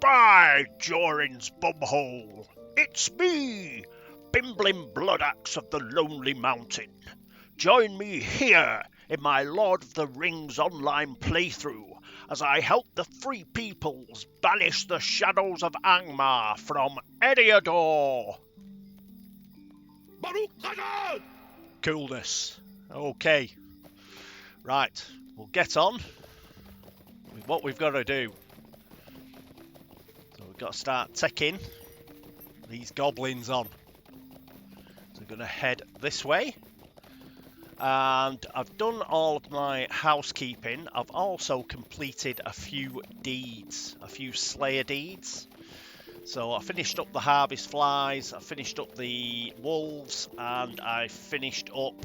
By Jorin's bumhole! It's me, Bimblin Bloodaxe of the Lonely Mountain. Join me here in my Lord of the Rings online playthrough as I help the Free Peoples banish the shadows of Angmar from Eriador. Coolness. Okay. Right, we'll get on with what we've got to do. So we've got to start taking these goblins on. So we're going to head this way. And I've done all of my housekeeping. I've also completed a few deeds, a few slayer deeds. So I finished up the harvest flies, I finished up the wolves, and I finished up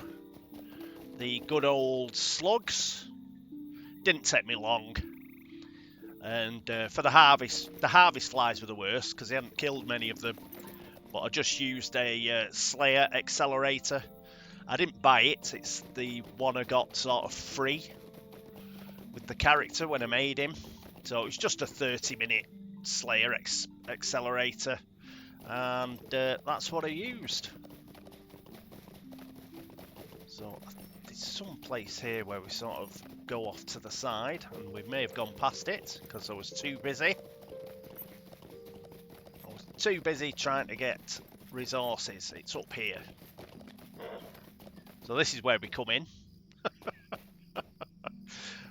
the good old slugs. Didn't take me long. And for the harvest flies were the worst because they hadn't killed many of them. But I just used a slayer accelerator. I didn't buy it, it's the one I got sort of free with the character when I made him. So it was just a 30-minute slayer accelerator, and that's what I used. So there's some place here where we sort of go off to the side, and we may have gone past it because I was too busy. I was too busy trying to get resources. It's up here. So this is where we come in.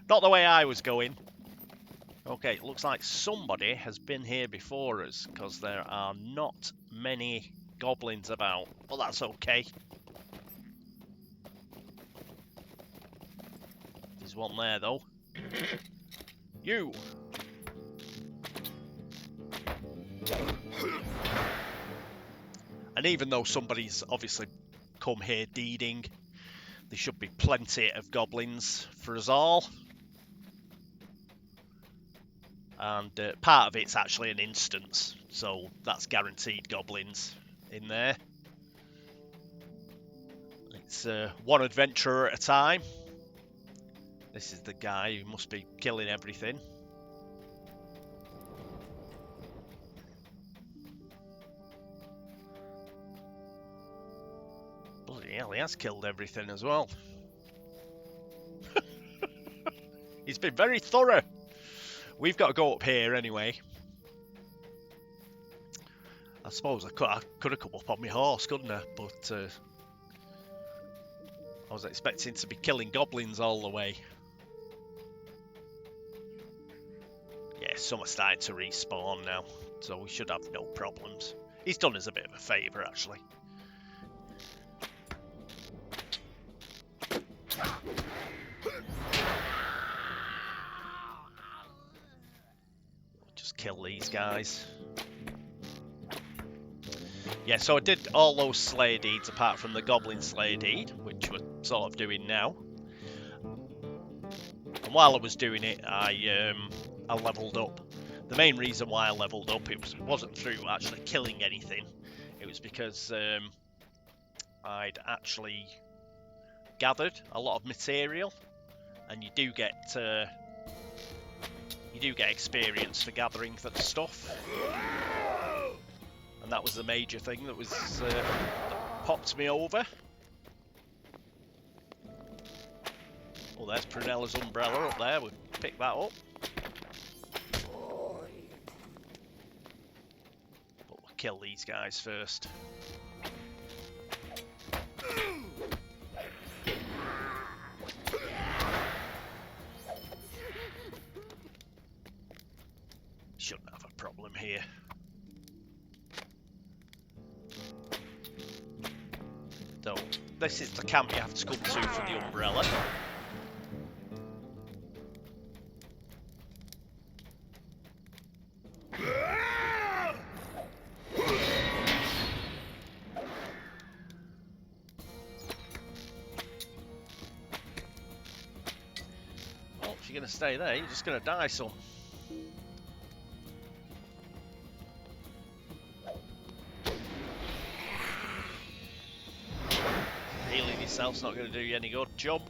Not the way I was going. Okay, it looks like somebody has been here before us, because there are not many goblins about. But that's okay. There's one there, though. You! And even though somebody's obviously come here deeding, there should be plenty of goblins for us all. And part of it's actually an instance, so that's guaranteed goblins in there. It's one adventurer at a time. This is the guy who must be killing everything. Bloody hell, he has killed everything as well. He's been very thorough. We've got to go up here anyway. I suppose I could have come up on my horse, couldn't I? But I was expecting to be killing goblins all the way. Yeah, some are starting to respawn now, so we should have no problems. He's done us a bit of a favour, actually. Kill these guys. Yeah, so I did all those slayer deeds apart from the goblin slayer deed, which we're sort of doing now. And while I was doing it, I leveled up. The main reason why I leveled up, it wasn't through actually killing anything. It was because I'd actually gathered a lot of material, and you do get experience for gathering that stuff, and that was the major thing that was that popped me over. Oh, there's Prunella's umbrella up there. We'll pick that up. But we'll kill these guys first. Shouldn't have a problem here. So, this is the camp you have to come to for the umbrella. Well, if you're going to stay there, you're just going to die some. Yourself's not going to do you any good. Job.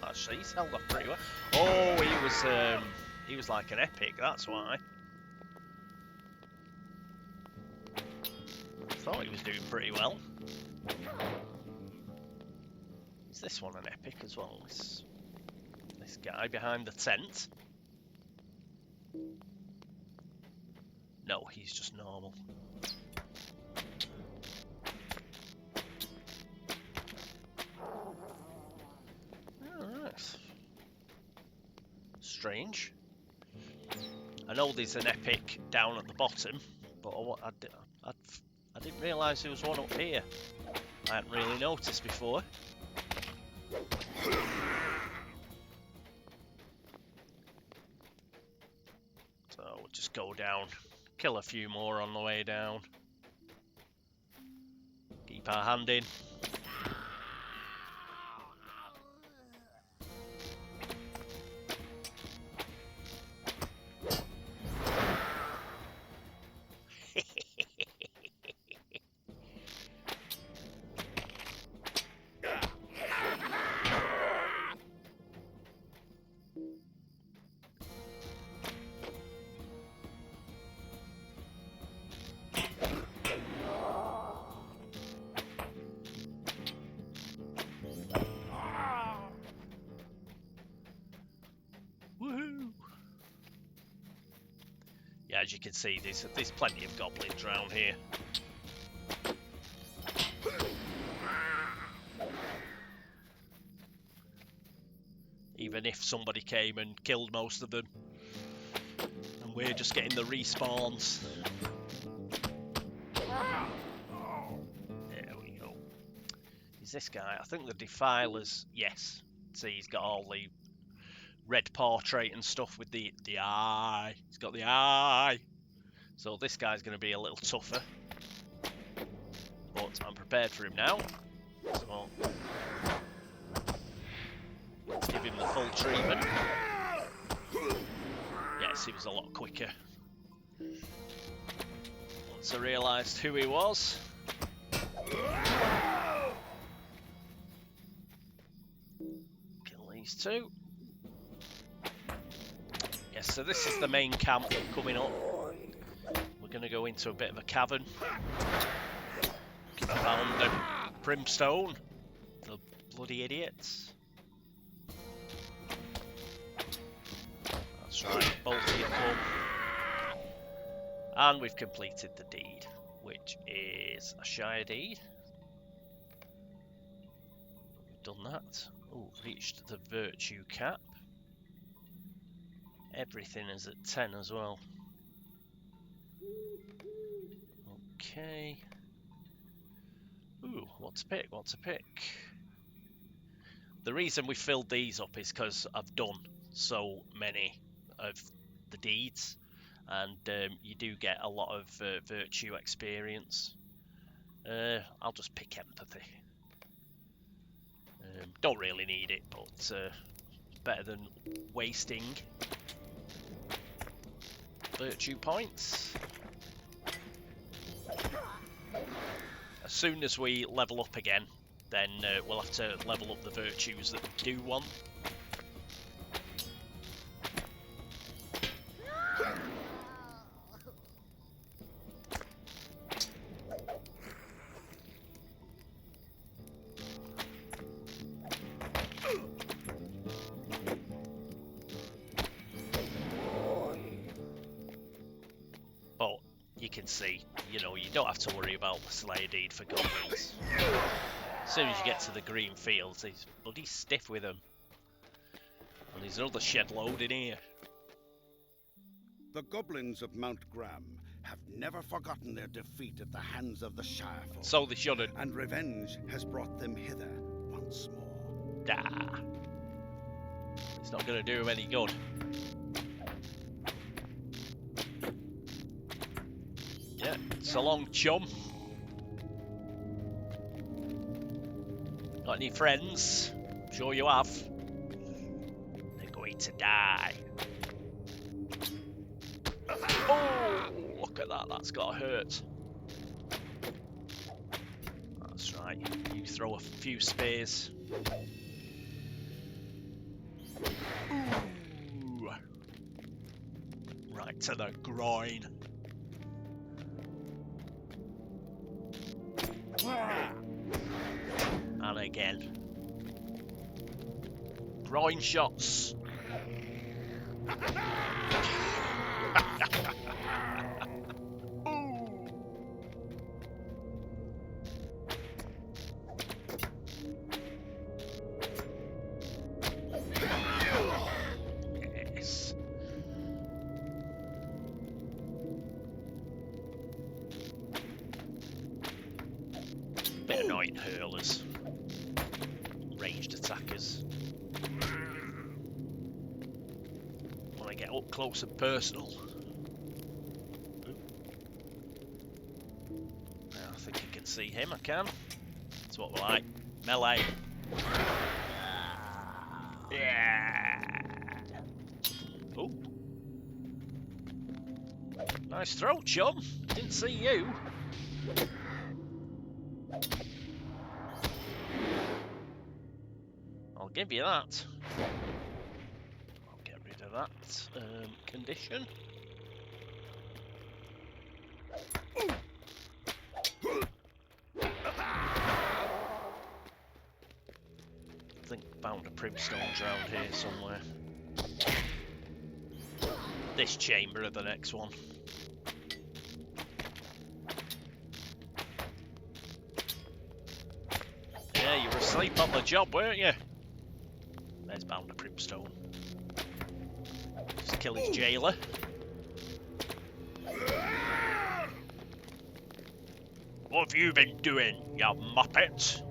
That's actually. He's held off pretty well. Oh, he was like an epic. That's why. Thought he was doing pretty well. Is this one an epic as well? This guy behind the tent. No, he's just normal. Alright. Strange. I know there's an epic down at the bottom, but I didn't realise there was one up here. I hadn't really noticed before. So we'll just go down, kill a few more on the way down. Keep our hand in. Yeah, as you can see, there's plenty of goblins around here. Even if somebody came and killed most of them, and we're just getting the respawns. There we go. Is this guy? I think the Defilers. Yes. See, he's got all the red portrait and stuff with the eye. He's got the eye. So this guy's going to be a little tougher. But I'm prepared for him now. So give him the full treatment. Yes, he was a lot quicker. Once I realised who he was. Kill these two. Yes, so this is the main camp coming up. We're going to go into a bit of a cavern. Bounder Primstone. The bloody idiots. That's right, bolted come. And we've completed the deed, which is a Shire deed. We've done that. Oh, reached the virtue cap. Everything is at 10 as well. Okay. Ooh, what to pick? What to pick? The reason we filled these up is because I've done so many of the deeds, and you do get a lot of virtue experience. I'll just pick empathy. Don't really need it, but it's better than wasting virtue points. As soon as we level up again, then we'll have to level up the virtues that we do want. But you can see, you know, you don't have to worry about the Slayer deed for goblins. As soon as you get to the green fields, he's bloody stiff with them. And there's another shed load in here. The goblins of Mount Graham have never forgotten their defeat at the hands of the Shirefolk. So they shouldn't. And revenge has brought them hither once more. Nah. It's not going to do him any good. Yeah, so long, chum. Got any friends? I'm sure you have. They're going to die. Oh, look at that. That's got to hurt. That's right. You throw a few spears. Right to the groin. And again. Groin shots. Yes. Bit annoying hurlers. Ranged attackers. Want to get up close and personal. I think I can see him, I can. That's what we like. Melee. Yeah. Oh. Nice throw, chum. Didn't see you. I'll give you that. I'll get rid of that condition. I think Bounder Primstone's around here somewhere. This chamber or the next one. Yeah, you were asleep on the job, weren't you? There's Bounder Primstone. Just kill his jailer. What have you been doing, you muppet?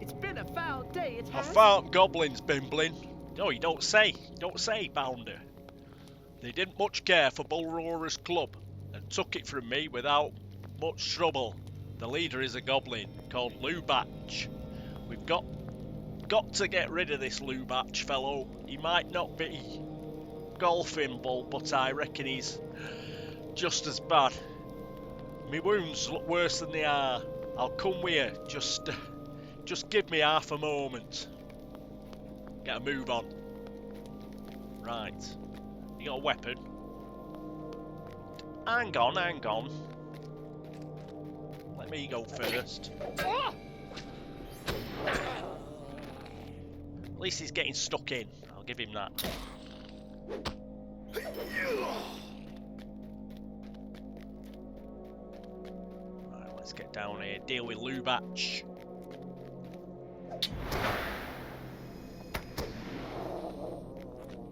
It's been a foul day, it I has. found goblins, Bimblin. No, you don't say. Don't say, Bounder. They didn't much care for Bulrora's club and took it from me without much trouble. The leader is a goblin called Lubach. We've got to get rid of this Lubach fellow. He might not be golfing bull, but I reckon he's just as bad. My wounds look worse than they are. I'll come with you. Just give me half a moment. Get a move on. Right. You got a weapon? Hang on, hang on. Let me go first. At least he's getting stuck in. I'll give him that. Right, let's get down here. Deal with Lubach.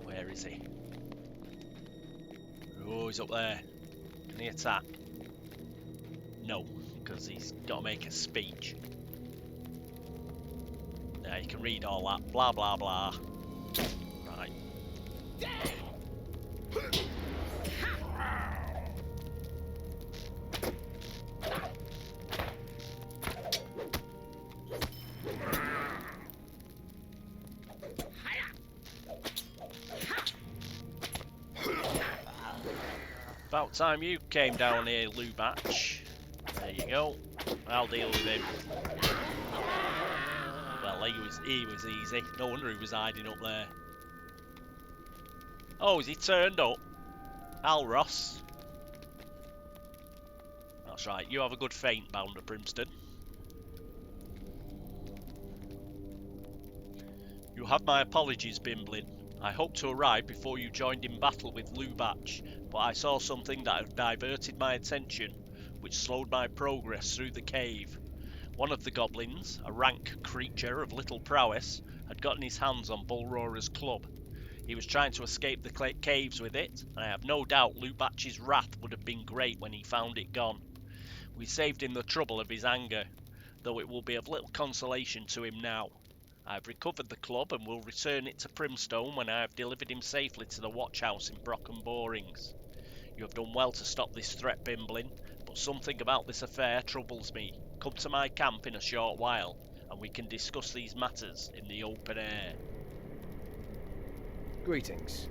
Where is he? Oh, he's up there. Can he attack? No, because he's got to make a speech. Yeah, you can read all that. Blah, blah, blah. Right. About time you came down here, Lubach. There you go. I'll deal with him. Well, he was easy. No wonder he was hiding up there. Oh, is he turned up? Halros. That's right. You have a good feint, Bounder Primstone. You have my apologies, Bimblin. I hoped to arrive before you joined in battle with Lubach, but I saw something that diverted my attention, which slowed my progress through the cave. One of the goblins, a rank creature of little prowess, had gotten his hands on Bulrora's club. He was trying to escape the caves with it, and I have no doubt Lubach's wrath would have been great when he found it gone. We saved him the trouble of his anger, though it will be of little consolation to him now. I have recovered the club and will return it to Primstone when I have delivered him safely to the watch house in Brocken Borings. You have done well to stop this threat, Bimblin, but something about this affair troubles me. Come to my camp in a short while, and we can discuss these matters in the open air. Greetings.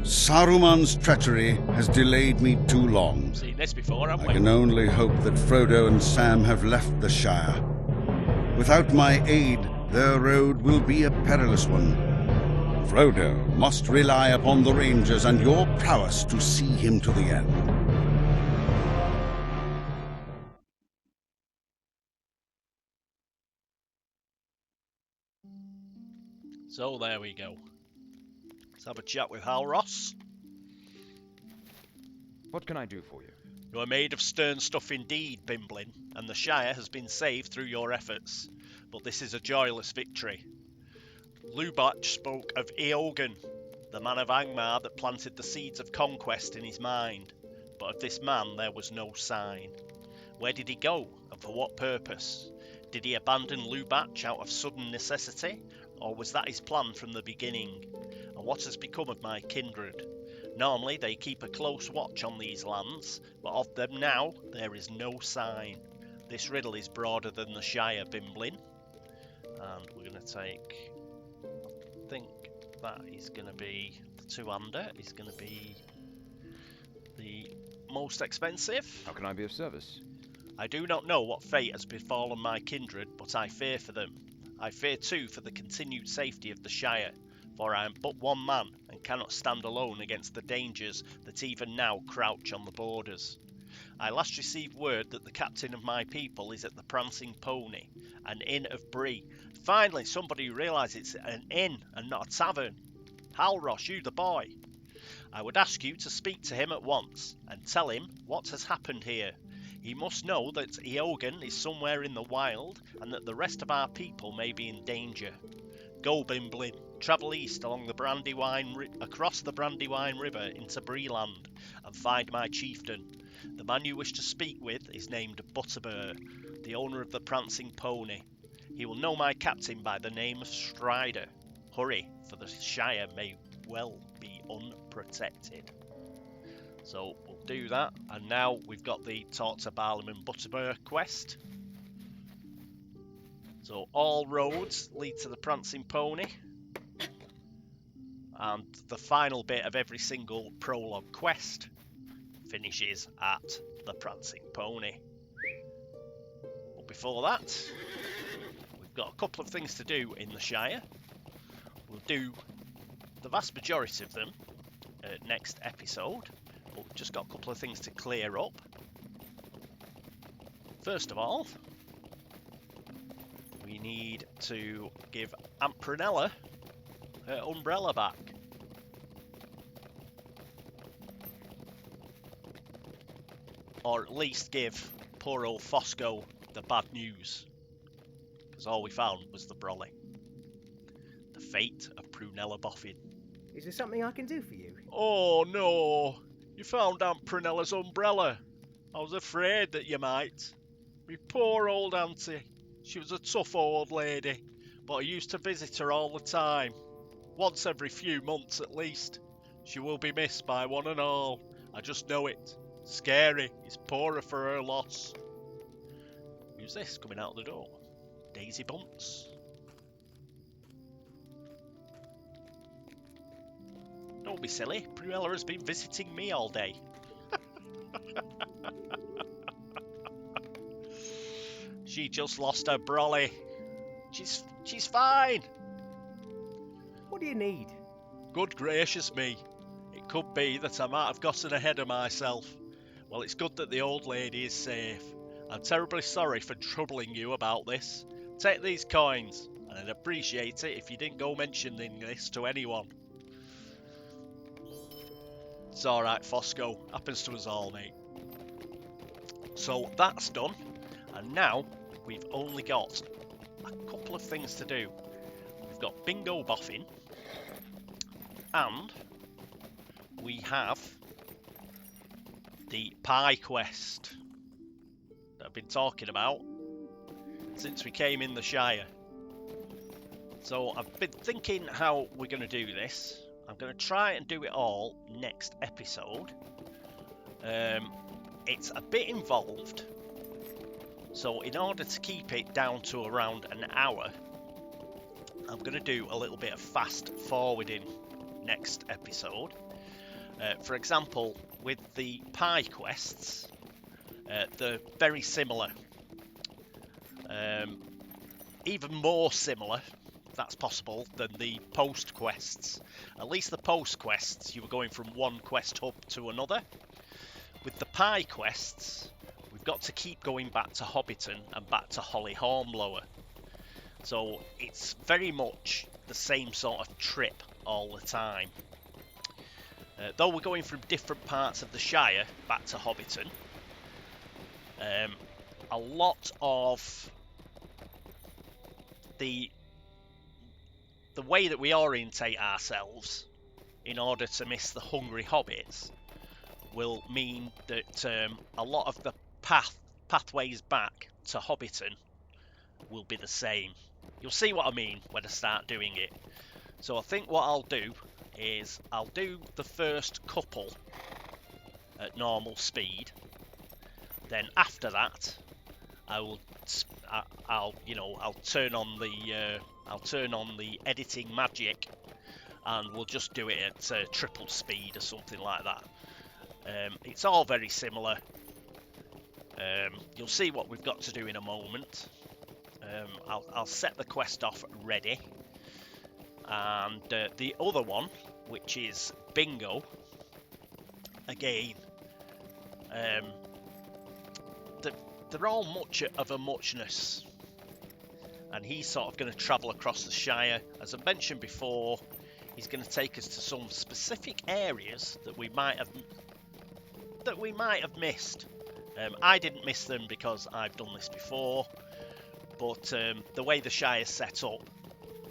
Saruman's treachery has delayed me too long. Seen this before, haven't we? I can only hope that Frodo and Sam have left the Shire. Without my aid, their road will be a perilous one. Frodo must rely upon the Rangers and your prowess to see him to the end. So there we go. Let's have a chat with Halros. What can I do for you? You are made of stern stuff indeed, Bimblin, and the Shire has been saved through your efforts. But this is a joyless victory. Lubach spoke of Eogan, the man of Angmar that planted the seeds of conquest in his mind. But of this man there was no sign. Where did he go, and for what purpose? Did he abandon Lubach out of sudden necessity, or was that his plan from the beginning? And what has become of my kindred? Normally they keep a close watch on these lands, but of them now there is no sign. This riddle is broader than the Shire, Bimblin. And we're going to take, I think that is going to be, the two-hander is going to be the most expensive. How can I be of service? I do not know what fate has befallen my kindred, but I fear for them. I fear too for the continued safety of the Shire, for I am but one man and cannot stand alone against the dangers that even now crouch on the borders. I last received word that the captain of my people is at the Prancing Pony, an inn of Bree. Finally, somebody realises it's an inn and not a tavern. Halros, you the boy. I would ask you to speak to him at once and tell him what has happened here. He must know that Eogan is somewhere in the wild and that the rest of our people may be in danger. Go, Bimblin, travel east along the across the Brandywine River into Breeland and find my chieftain. The man you wish to speak with is named Butterbur, the owner of the Prancing Pony. He will know my captain by the name of Strider. Hurry, for the Shire may well be unprotected. So we'll do that, and now we've got the Talk to Barlam and Butterbur quest. So all roads lead to the Prancing Pony, and the final bit of every single prologue quest finishes at the Prancing Pony. But before that, we've got a couple of things to do in the Shire. We'll do the vast majority of them next episode, but we've just got a couple of things to clear up. First of all, we need to give Aunt Prunella her umbrella back. Or at least give poor old Fosco the bad news. Because all we found was the brolly. The fate of Prunella Boffin. Is there something I can do for you? Oh no! You found Aunt Prunella's umbrella. I was afraid that you might. Me poor old auntie. She was a tough old lady, but I used to visit her all the time. Once every few months at least. She will be missed by one and all. I just know it. Scary is poorer for her loss. Who's this coming out the door? Daisy Bunce. Don't be silly. Prunella has been visiting me all day. She just lost her brolly. She's fine. What do you need? Good gracious me. It could be that I might have gotten ahead of myself. Well, it's good that the old lady is safe. I'm terribly sorry for troubling you about this. Take these coins, and I'd appreciate it if you didn't go mentioning this to anyone. It's alright, Fosco. Happens to us all, mate. So that's done, and now we've only got a couple of things to do. We've got Bingo Boffin, and we have the pie quest that I've been talking about since we came in the Shire. So I've been thinking how we're going to do this. I'm going to try and do it all next episode. It's a bit involved, so in order to keep it down to around an hour, I'm going to do a little bit of fast forwarding next episode. For example, with the pie quests, they're very similar. Even more similar that's possible, than the post quests. At least the post quests, you were going from one quest hub to another. With the pie quests, we've got to keep going back to Hobbiton and back to Holly Hornblower. So it's very much the same sort of trip all the time. Though we're going from different parts of the Shire back to Hobbiton, a lot of the way that we orientate ourselves in order to miss the hungry hobbits will mean that a lot of the pathways back to Hobbiton will be the same. You'll see what I mean when I start doing it. So I think what I'll do is I'll do the first couple at normal speed. Then after that, I'll turn on the editing magic, and we'll just do it at triple speed or something like that. It's all very similar. You'll see what we've got to do in a moment. I'll set the quest off ready, and the other one, which is Bingo, again, they're all much of a muchness, and he's sort of going to travel across the Shire. As I mentioned before, he's going to take us to some specific areas that we might have missed. I didn't miss them because I've done this before, but the way the Shire's set up,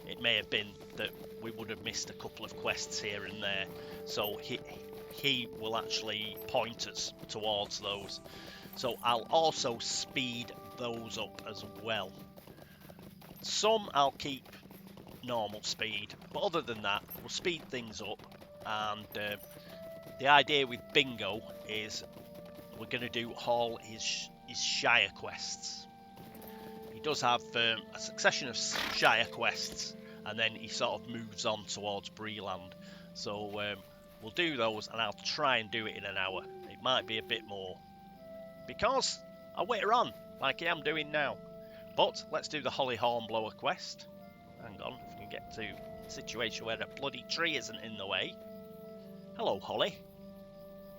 it may have been that we would have missed a couple of quests here and there. So he will actually point us towards those. So I'll also speed those up as well. Some I'll keep normal speed, but other than that, we'll speed things up. And the idea with Bingo is we're going to do all his Shire quests. He does have a succession of Shire quests, and then he sort of moves on towards Breeland. So we'll do those, and I'll try and do it in an hour. It might be a bit more, because I whitter on, like I am doing now. But let's do the Holly Hornblower quest. Hang on, if we can get to a situation where a bloody tree isn't in the way. Hello, Holly.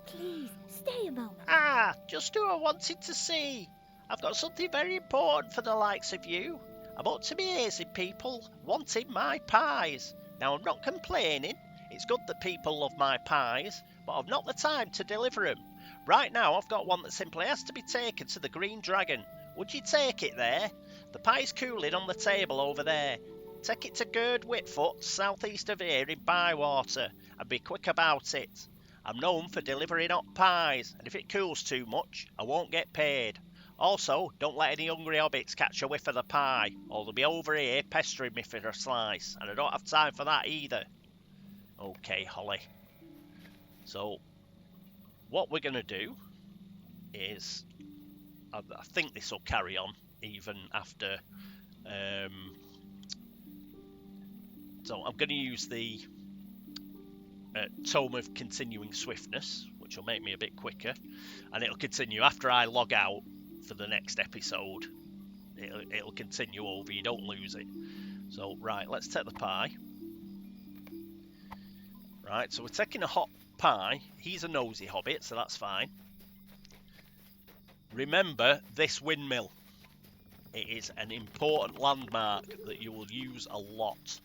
Please, stay a moment. Ah, just who I wanted to see. I've got something very important for the likes of you. I'm up to my ears in people wanting my pies. Now, I'm not complaining. It's good that people love my pies, but I've not the time to deliver them. Right now, I've got one that simply has to be taken to the Green Dragon. Would you take it there? The pie's cooling on the table over there. Take it to Gerd Whitfoot, southeast of here in Bywater, and be quick about it. I'm known for delivering hot pies, and if it cools too much, I won't get paid. Also, don't let any hungry hobbits catch a whiff of the pie, or they'll be over here pestering me for a slice, and I don't have time for that either. Okay, Holly. So, what we're going to do is, I think this will carry on even after, so I'm going to use the Tome of Continuing Swiftness, which will make me a bit quicker, and it'll continue after I log out for the next episode. It'll continue over, you don't lose it. So, right, let's take the pie. Right, so we're taking a hot pie. He's a nosy hobbit, so that's fine. Remember this windmill. It is an important landmark that you will use a lot.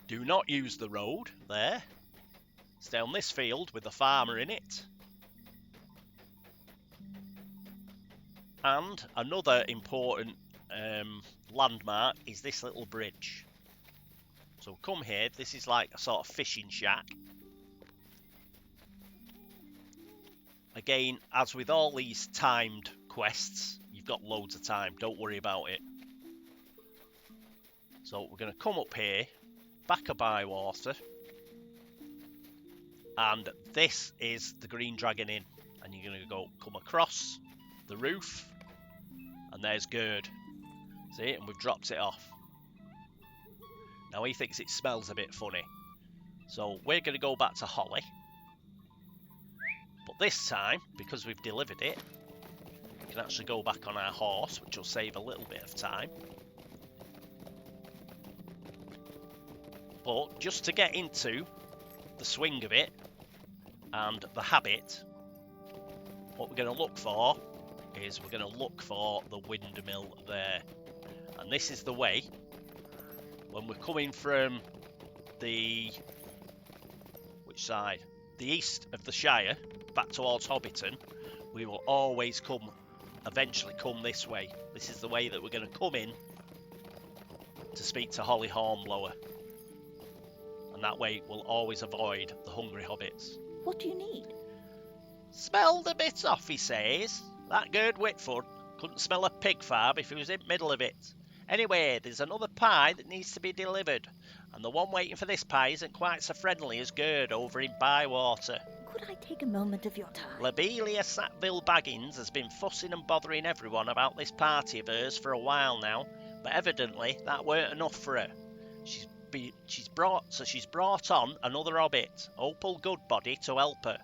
Do not use the road there. Stay on this field with the farmer in it. And another important landmark is this little bridge. So come here, this is like a sort of fishing shack. Again, as with all these timed quests, you've got loads of time, don't worry about it. So we're going to come up here, back of Bywater, and this is the Green Dragon Inn, and you're going to come across the roof, and there's Gerd. See, and we've dropped it off. Now he thinks it smells a bit funny, so we're going to go back to Holly. But this time, because we've delivered it, we can actually go back on our horse, which will save a little bit of time. But just to get into the swing of it and the habit, what we're going to look for is we're going to look for the windmill there. And this is the way, when we're coming from the... which side? The east of the Shire, back towards Hobbiton, we will always eventually come this way. This is the way that we're going to come in to speak to Holly Hornblower. And that way we'll always avoid the hungry hobbits. What do you need? Smell the bits off, he says. That Gerd Whitford couldn't smell a pig farm if he was in the middle of it. Anyway, there's another pie that needs to be delivered, and the one waiting for this pie isn't quite so friendly as Gerd over in Bywater. Could I take a moment of your time? Lobelia Sackville Baggins has been fussing and bothering everyone about this party of hers for a while now, but evidently that weren't enough for her. She's brought on another hobbit, Opal Goodbody, to help her.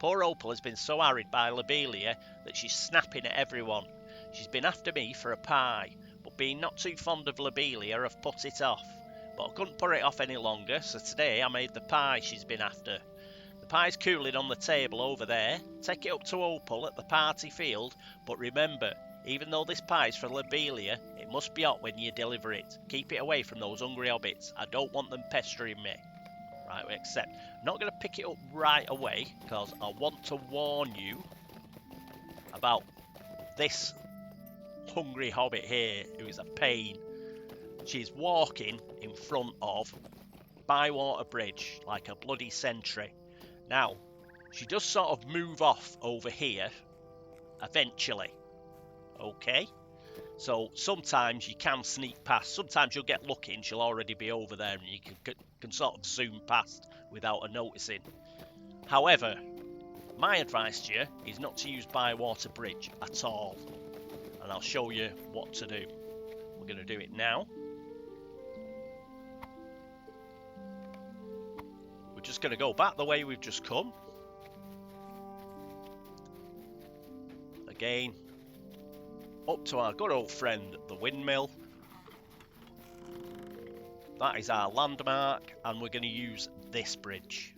Poor Opal has been so harried by Lobelia that she's snapping at everyone. She's been after me for a pie, but being not too fond of Lobelia, I've put it off. But I couldn't put it off any longer, so today I made the pie she's been after. The pie's cooling on the table over there. Take it up to Opal at the party field, but remember, even though this pie's for Lobelia, it must be hot when you deliver it. Keep it away from those hungry hobbits. I don't want them pestering me. Right, except I'm not going to pick it up right away, because I want to warn you about this hungry hobbit here, who is a pain. She's walking in front of Bywater Bridge like a bloody sentry. Now, she does sort of move off over here eventually. Okay? So sometimes you can sneak past. Sometimes you'll get lucky and she'll already be over there and you can sort of zoom past without her noticing. However, my advice to you is not to use Bywater Bridge at all. And I'll show you what to do. We're going to do it now. We're just going to go back the way we've just come. Again, up to our good old friend, the windmill. That is our landmark, and we're going to use this bridge.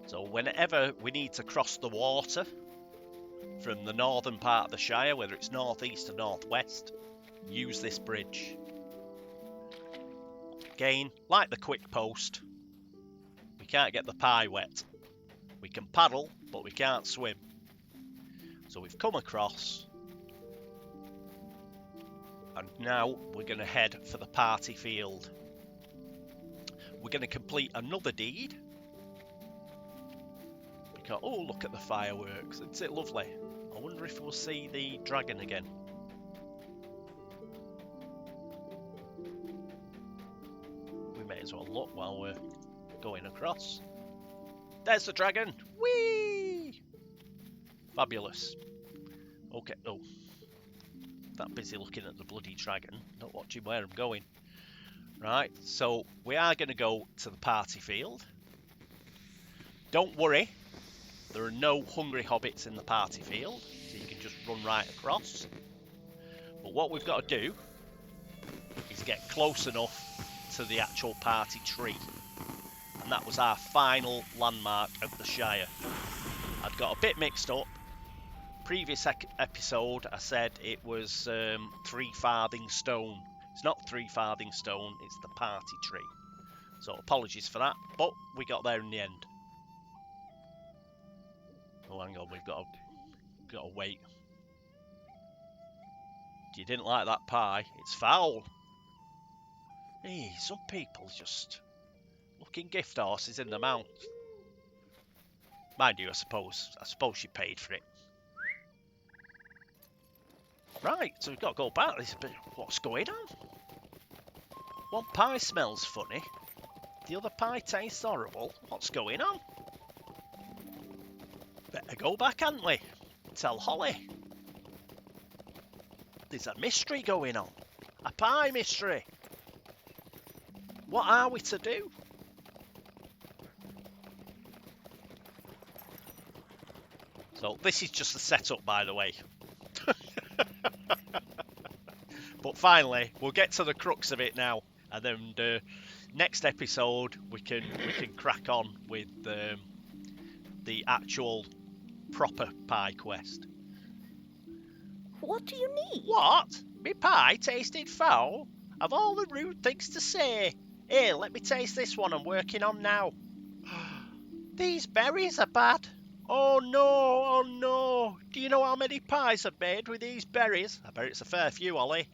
So whenever we need to cross the water from the northern part of the Shire, whether it's northeast or northwest, use this bridge. Again, like the quick post, we can't get the pie wet. We can paddle, but we can't swim. So we've come across, and now we're going to head for the party field. We're going to complete another deed. Because, oh, look at the fireworks. Isn't it lovely? I wonder if we'll see the dragon again. We may as well look while we're going across. There's the dragon! Whee! Fabulous. Okay, oh. That busy looking at the bloody dragon, not watching where I'm going. Right, so we are going to go to the party field. Don't worry, there are no hungry hobbits in the party field, so you can just run right across. But what we've got to do is get close enough to the actual party tree. And that was our final landmark of the Shire. I'd got a bit mixed up. Previous episode I said it was 3 farthing stone. It's not 3 farthing stone, it's the party tree. So apologies for that, but we got there in the end. Oh, hang on, we've got to wait. You didn't like that pie? It's foul. Hey, some people just looking gift horses in the mouth. Mind you, I suppose she paid for it. Right, so we've got to go back. What's going on? One pie smells funny. The other pie tastes horrible. What's going on? Better go back, hadn't we? Tell Holly. There's a mystery going on. A pie mystery. What are we to do? So this is just the setup, by the way. But finally, we'll get to the crux of it now, and then next episode we can crack on with the actual proper pie quest. What do you need? What? Me pie tasted foul? I've all the rude things to say. Here, let me taste this one I'm working on now. These berries are bad. Oh no, oh no. Do you know how many pies I've made with these berries? I bet it's a fair few, Ollie.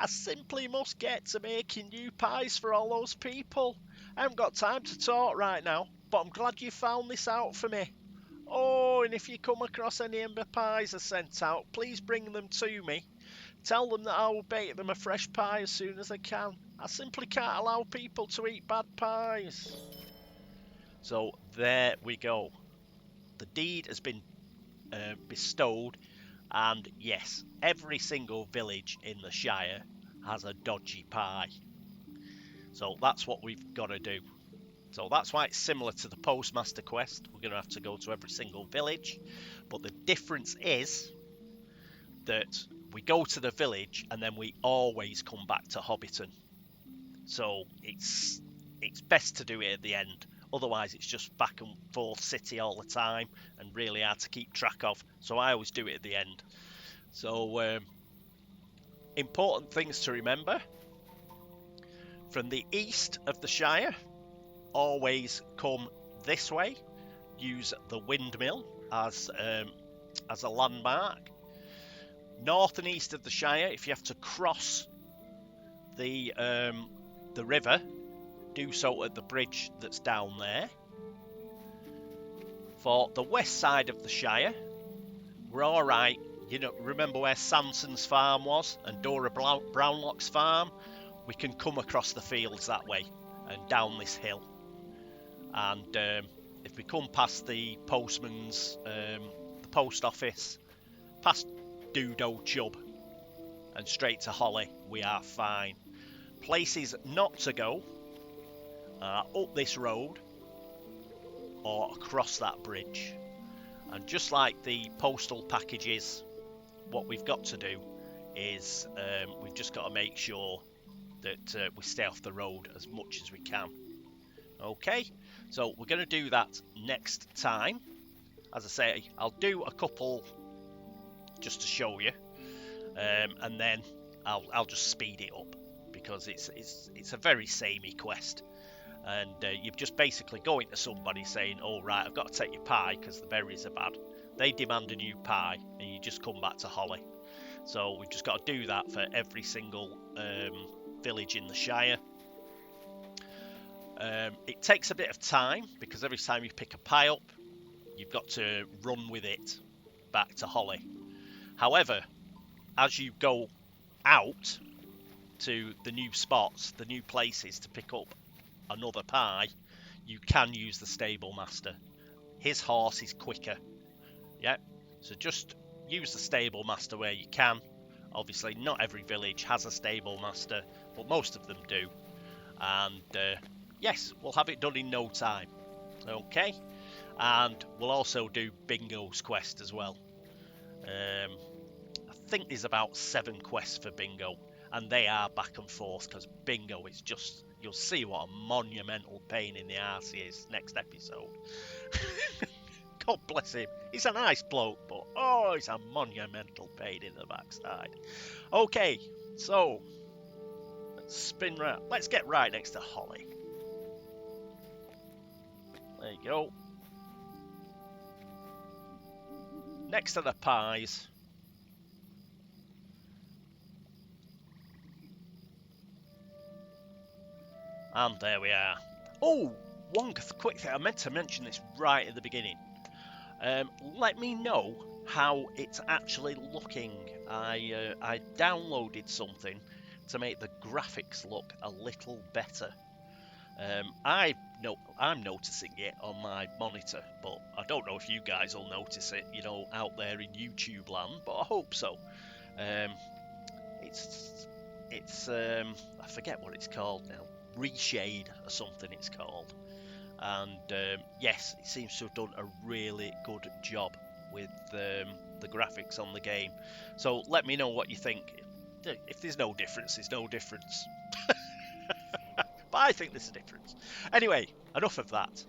I simply must get to making new pies for all those people. I haven't got time to talk right now, but I'm glad you found this out for me. Oh, and if you come across any of my pies I sent out, please bring them to me. Tell them that I will bake them a fresh pie as soon as I can. I simply can't allow people to eat bad pies. So there we go. The deed has been bestowed, and yes, every single village in the Shire has a dodgy pie. So that's what we've got to do. So that's why it's similar to the Postmaster quest. We're going to have to go to every single village. But the difference is that we go to the village and then we always come back to Hobbiton. So it's best to do it at the end. Otherwise it's just back and forth city all the time and really hard to keep track of. So I always do it at the end. So important things to remember. From the east of the Shire, always come this way. Use the windmill as a landmark. North and east of the Shire, if you have to cross the river, do so at the bridge that's down there. For the west side of the Shire, we're all right. You know, remember where Sanson's farm was and Dora Brownlock's farm? We can come across the fields that way and down this hill. And if we come past the postman's, the post office, past Dudo Chub and straight to Holly, we are fine. Places not to go are up this road or across that bridge. And just like the postal packages, what we've got to do is we've just got to make sure that we stay off the road as much as we can. Okay, so we're going to do that next time. As I say, I'll do a couple just to show you, and then I'll just speed it up because it's a very samey quest, and you've just basically going to somebody saying, "Oh right, I've got to take your pie because the berries are bad." They demand a new pie, and you just come back to Holly. So we've just got to do that for every single village in the Shire. It takes a bit of time because every time you pick a pie up, you've got to run with it back to Holly. However, as you go out to the new spots, the new places to pick up another pie, you can use the stable master. His horse is quicker. Yeah, so just use the stable master where you can. Obviously, not every village has a stable master, but most of them do. And yes, we'll have it done in no time. Okay, and we'll also do Bingo's quest as well. I think there's about 7 quests for Bingo, and they are back and forth because Bingo is just, you'll see what a monumental pain in the arse he is next episode. God bless him. He's a nice bloke, but oh, he's a monumental pain in the backside. Okay, so let's spin round. Let's get right next to Holly. There you go. Next to the pies. And there we are. Oh, one quick thing. I meant to mention this right at the beginning. Let me know how it's actually looking. I downloaded something to make the graphics look a little better. I'm noticing it on my monitor, but I don't know if you guys will notice it, you know, out there in YouTube land, but I hope so. It's I forget what it's called now. Reshade or something it's called. And yes, it seems to have done a really good job with the graphics on the game. So let me know what you think. if there's no difference, there's no difference. But I think there's a difference. Anyway, enough of that.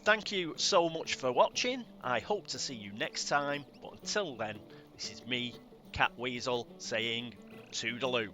Thank you so much for watching. I hope to see you next time. But until then, this is me, Cat Weasel, saying toodaloo.